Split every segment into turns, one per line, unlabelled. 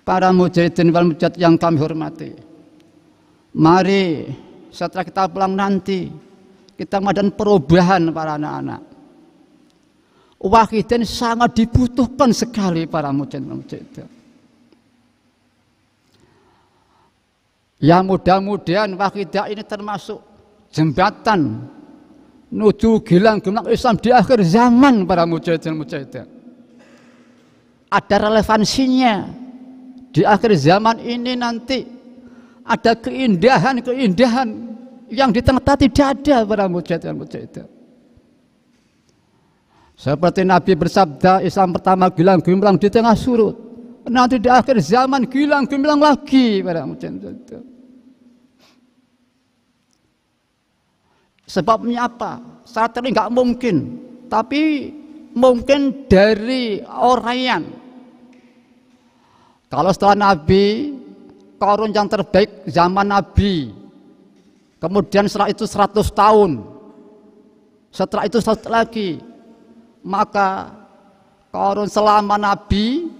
para mujahidin wal mujahid yang kami hormati, mari setelah kita pulang nanti kita mengadakan perubahan para anak-anak. Wahidin sangat dibutuhkan sekali para mujahidin wal mujahid. Ya mudah-mudahan wahidah ini termasuk jembatan menuju gilang-gilang Islam di akhir zaman para mujahidin mujahidah. Ada relevansinya di akhir zaman ini nanti, ada keindahan-keindahan yang di tengah tidak ada para mujahidin mujahidah. Seperti Nabi bersabda, Islam pertama gilang-gilang di tengah surut, nanti di akhir zaman gilang-gilang lagi para mujahidin mujahidah. Sebabnya apa? Saat ini nggak mungkin, tapi mungkin dari orangnya. Kalau setelah Nabi, Qarun yang terbaik zaman Nabi, kemudian setelah itu 100 tahun, setelah itu 100 lagi, maka Qarun selama Nabi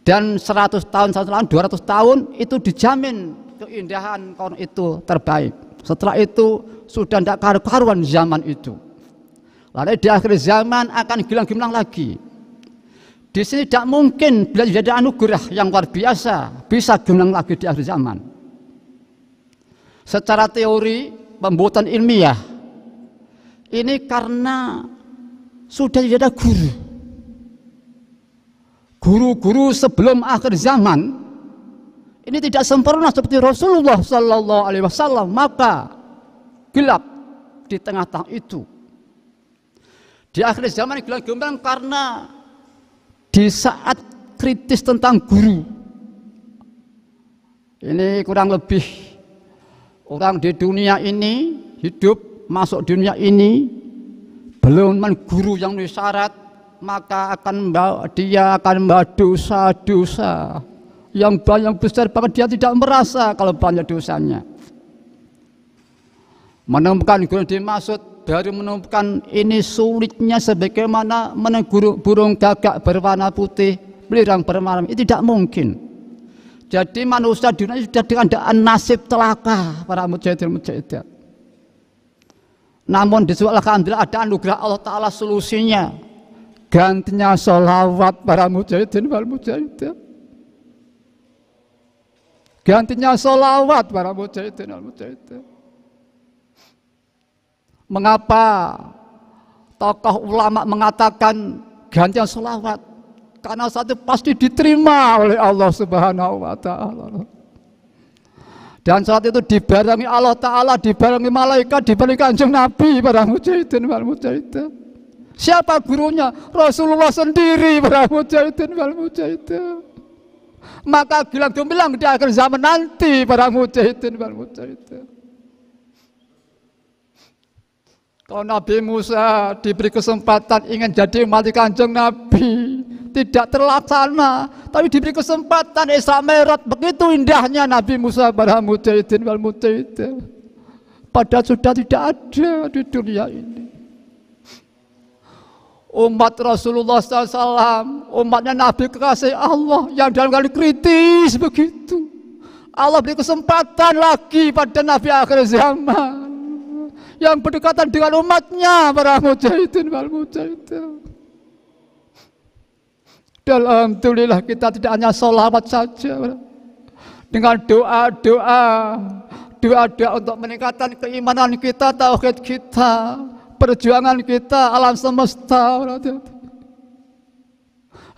dan 100 tahun, 200 tahun itu dijamin keindahan Qarun itu terbaik. Setelah itu sudah tidak karu-karuan zaman itu. Lalu di akhir zaman akan gilang-gilang lagi. Di sini tidak mungkin bila tidak ada anugerah yang luar biasa bisa gilang lagi di akhir zaman. Secara teori pembuatan ilmiah ini karena sudah tidak ada guru. Guru-guru sebelum akhir zaman ini tidak sempurna seperti Rasulullah Sallallahu Alaihi Wasallam, maka gelap di tengah-tengah itu. Di akhir zaman gelap-gelap karena di saat kritis tentang guru. Ini kurang lebih orang di dunia ini hidup masuk dunia ini belum guru yang memenuhi syarat, maka dia akan membawa dosa-dosa yang banyak besar, bahkan dia tidak merasa kalau banyak dosanya. Menemukan guru dimaksud baru menemukan ini sulitnya sebagaimana menegur burung gagak berwarna putih, belirang berwarna itu tidak mungkin. Jadi manusia dunia sudah dengan nasib celaka para mujahidin. Namun di sebuah alhamdulillah ada anugerah Allah Ta'ala solusinya. Gantinya sholawat para mujahidin wal mujahidah. Gantinya sholawat para mujahidin wal mujahidah. Mengapa tokoh ulama mengatakan gantian sholawat? Karena satu pasti diterima oleh Allah Subhanahu wa Ta'ala. Dan saat itu dibarengi Allah Ta'ala, dibarengi malaikat, dibarengi Kanjeng Nabi para mujahidin wal mujahidah. Siapa gurunya? Rasulullah sendiri para mujahidin wal mujahidah. Maka gilang-gemilang di akhir zaman nanti para mujahidin wal mujahidah. Kalau Nabi Musa diberi kesempatan ingin jadi umat Kanjeng Nabi, tidak terlaksana, tapi diberi kesempatan Isra Mi'raj, begitu indahnya Nabi Musa para mujahidin wal mujahidah. Padahal sudah tidak ada di dunia ini. Umat Rasulullah SAW, umatnya Nabi kekasih Allah yang dalam kali kritis begitu. Allah beri kesempatan lagi pada Nabi akhir zaman yang berdekatan dengan umatnya para mujahidin wal mujahidah. Dan alhamdulillah kita tidak hanya sholawat saja, dengan doa-doa untuk meningkatkan keimanan kita, tauhid kita, perjuangan kita, alam semesta.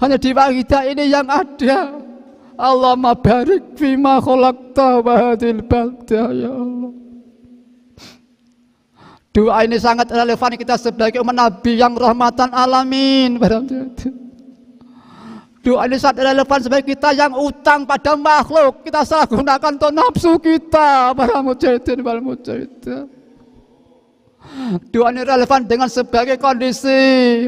Hanya di wahidah ini yang ada. Allahumma barik fima khalaqta wa hadil balda ya Allah. Doa ini sangat relevan kita sebagai umat Nabi yang rahmatan alamin. Doa ini sangat relevan sebagai kita yang utang pada makhluk. Kita salah gunakan untuk nafsu kita para mujahidin wal mujahidah. Doa ini relevan dengan sebagai kondisi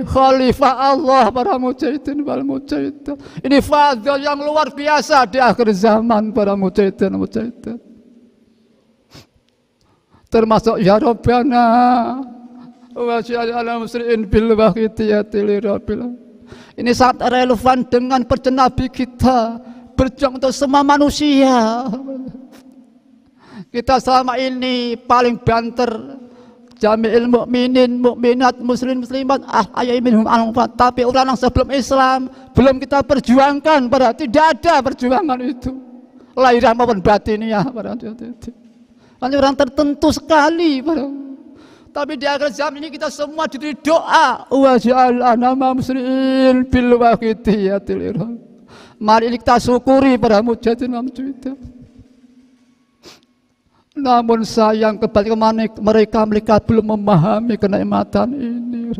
khalifah Allah para mujahidin wal mujahidah. Ini fadhil yang luar biasa di akhir zaman para mujahidin wal mujahidah. Termasuk ya Rabbana wa sya'ala muslimin bil wahidiyati li rabbil. Ini sangat relevan dengan perjalanan Nabi kita berjuang untuk semua manusia. Kita selama ini paling banter jami'il mu'minin, mu'minat, muslim, muslimat, ahya'i minhum al-amwat. Tapi orang yang sebelum Islam belum kita perjuangkan, tidak ada perjuangan itu. Lahiriah maupun batiniah, hanya orang tertentu sekali. Tapi di akhir zaman ini kita semua diberi doa, wa ja'alna muslimin bil waqidiyatil irham. Mari kita syukuri para mujahidin itu. Namun sayang kebanyakan mereka belum memahami kenikmatan ini.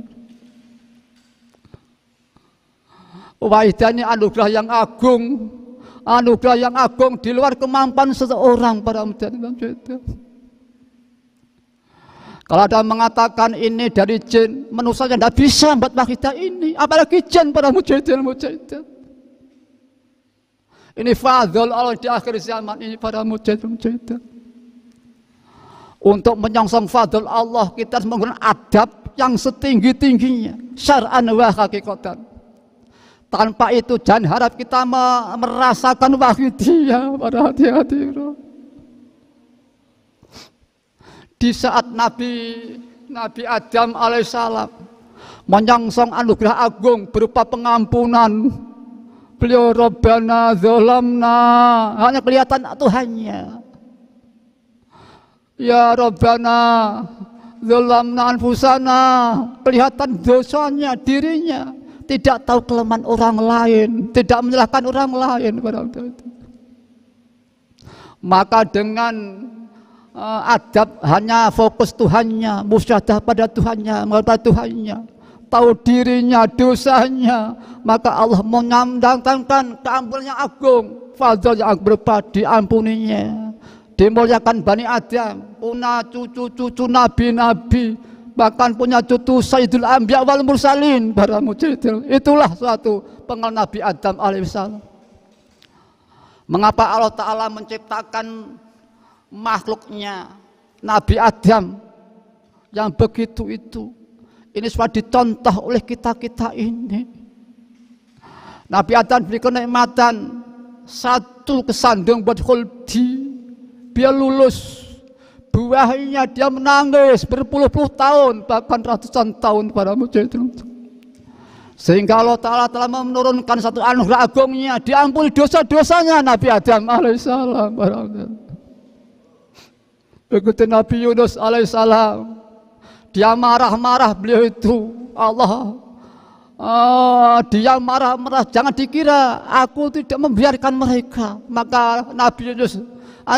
Waidah ini anugerah yang agung, anugerah yang agung di luar kemampuan seseorang para mujahidin itu. Kalau ada mengatakan ini dari jin, manusia tidak bisa membuat wakidah ini, apalagi jin para mujahidin. Ini fadhol Allah di akhir zaman ini para mujahidin. Untuk menyongsong fadl Allah kita harus menggunakan adab yang setinggi-tingginya, syar'an wa hakikatan. Tanpa itu jangan harap kita merasakan wahidiyah pada hati-hati. Di saat Nabi Adam alaihissalam menyongsong anugerah agung berupa pengampunan, beliau Rabbana zalamna, hanya kelihatan Tuhannya. Ya Rabbana zalamna anfusana, kelihatan dosanya dirinya, tidak tahu kelemahan orang lain, tidak menyalahkan orang lain. Maka dengan adab hanya fokus Tuhannya, musyadah pada Tuhannya, mengenal Tuhannya, tahu dirinya, dosanya, maka Allah mendatangkan keampunan yang agung, fadl yang berupa diampuninya. Dimuliakan Bani Adam, punya cucu-cucu nabi-nabi, bahkan punya cucu Sayyidul Anbiya wal Mursalin, para mujahidin. Itulah suatu pengalaman Nabi Adam alaihissalam. Mengapa Allah Ta'ala menciptakan makhluknya Nabi Adam yang begitu itu? Ini sudah dicontoh oleh kita-kita ini. Nabi Adam diberi kenikmatan satu kesandung buat khuldi. Dia lulus, buahnya dia menangis berpuluh-puluh tahun, bahkan ratusan tahun para mujahidin. Sehingga Allah Ta'ala telah menurunkan satu anugerah agungnya, diampuni dosa-dosanya Nabi Adam alaihissalam. Begitu Nabi Yunus alaihissalam, dia marah-marah, beliau itu Allah, dia marah-marah, jangan dikira aku tidak membiarkan mereka. Maka Nabi Yunus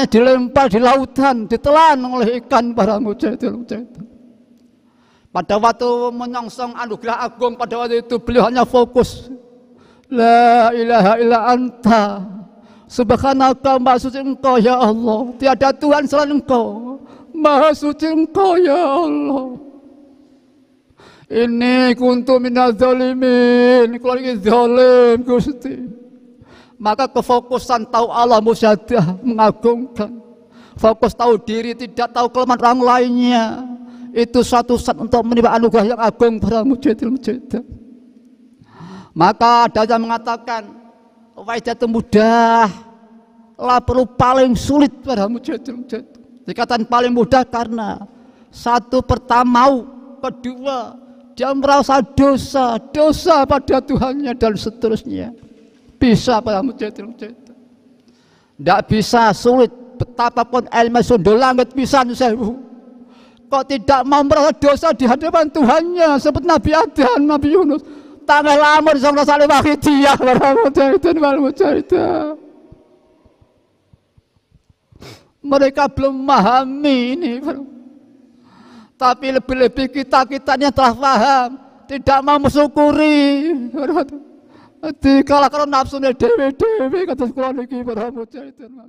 dilempar di lautan, ditelan oleh ikan para mujahidin. Pada waktu menyongsong anugerah agung pada waktu itu beliau hanya fokus la ilaha illa anta subhanaka, maha suci engkau ya Allah, tiada Tuhan selain engkau, maha suci engkau ya Allah. Ini kuntu minaz zalimin, kalau lagi zalim Gusti. Maka kefokusan tahu Allah musyadah mengagungkan, fokus tahu diri, tidak tahu kelemahan orang lainnya, itu suatu saat untuk menerima anugerah yang agung para mujahidin. Maka ada yang mengatakan waidah itu mudah, lah perlu paling sulit para mujahidin. Dikatakan paling mudah karena satu pertama, kedua dia merasa dosa pada Tuhannya dan seterusnya. Bisa para mujahidin. Tidak bisa, sulit. Betapapun ilmu sundul langit bisa nusewu, kok tidak mau merasa dosa di hadapan Tuhannya seperti Nabi Adam, Nabi Yunus. Tanggal lamur sama saling wahidiyah para mujahidin. Mereka belum memahami ini. Tapi lebih-lebih kita-kitanya telah paham, tidak mau mensyukuri. Dikalahkan nafsunya dewe-dewe kata sekolah niki para mujahidin.